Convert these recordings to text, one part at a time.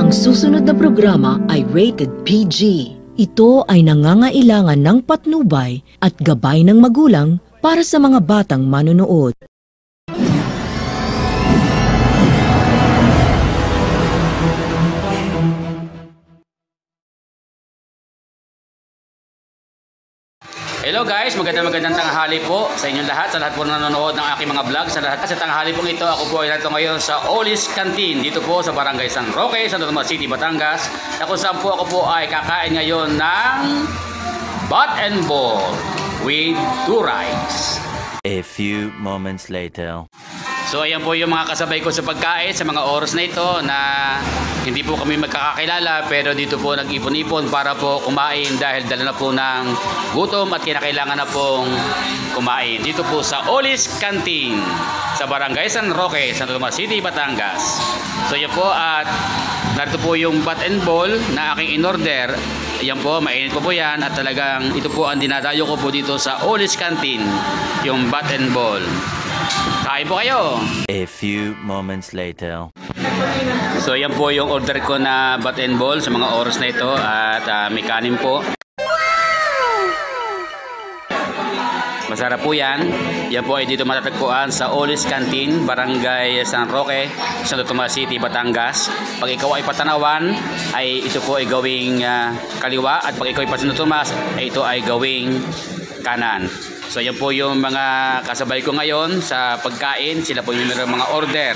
Ang susunod na programa ay rated PG. Ito ay nangangailangan ng patnubay at gabay ng magulang para sa mga batang manonood. Hello guys, magandang tanghali po sa inyong lahat, sa lahat po nanonood ng aking mga vlog, sa lahat sa tanghali pong ito. Ako po ay narito ngayon sa Ollie's Canteen dito po sa Barangay San Roque, Santo Tomas City, Batangas, na kung saan po ako po ay kakain ngayon ng bat and ball with 2 rice. A few moments later. So ayan po yung mga kasabay ko sa pagkain sa mga oras na ito na hindi po kami magkakakilala, pero dito po nag-ipon-ipon para po kumain dahil dala na po ng gutom at kinakailangan na pong kumain. Dito po sa Ollie's Canteen sa Barangay San Roque, Santo Tomas City, Batangas. So yan po, at narito po yung bat and ball na aking in-order. Yan po, mainit po yan at talagang ito po ang dinadayo ko po dito sa Ollie's Canteen, yung bat and ball. Kain po kayo! A few moments later. So yan po yung order ko na bat and ball sa mga oras na ito at may kanin po. Masarap po yan. Yan po ay dito matatagpuan sa Ollie's Canteen, Barangay San Roque, Santo Tomas City, Batangas. Pag ikaw ay patanawan, ay ito po ay gawing kaliwa, at pag ikaw ay Santo Tomas, ay ito ay gawing kanan. So yan po yung mga kasabay ko ngayon sa pagkain. Sila po yung mga order.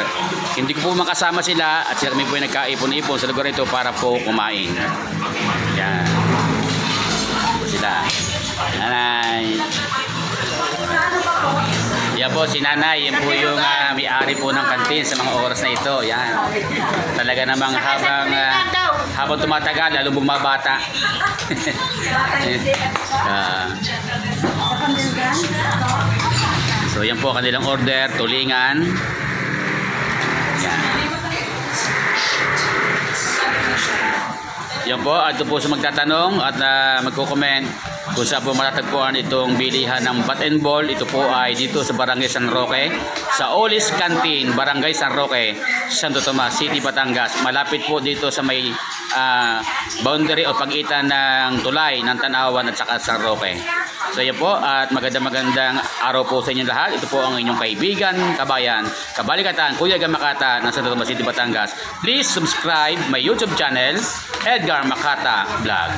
Hindi ko po makasama sila at sila kami po yung nagkaipon-ipon sa lugar ito para po kumain. Yan. Po sila. Nanay. Yan po si Nanay. Yan po yung may-ari po ng kantin sa mga oras na ito. Yan. Talaga namang habang tumatagal, lalo bumabata. So yan po kanilang order, tulingan. Yan. Yan po, at ito po sa magtatanong at magko-comment kung saan po matatagpuan itong bilihan ng bat and ball. Ito po ay dito sa Barangay San Roque, sa Ollie's Canteen, Barangay San Roque, Santo Tomas City, Batangas. Malapit po dito sa may boundary o pagitan ng tulay ng Tanawan at saka San Roque. So yan po, at magandang araw po sa inyong lahat. Ito po ang inyong kaibigan, kabayan, kabalikatan, Kuya Gamakata ng Santo Tomas City, Batangas. Please subscribe my YouTube channel, Edgar Makata Vlog.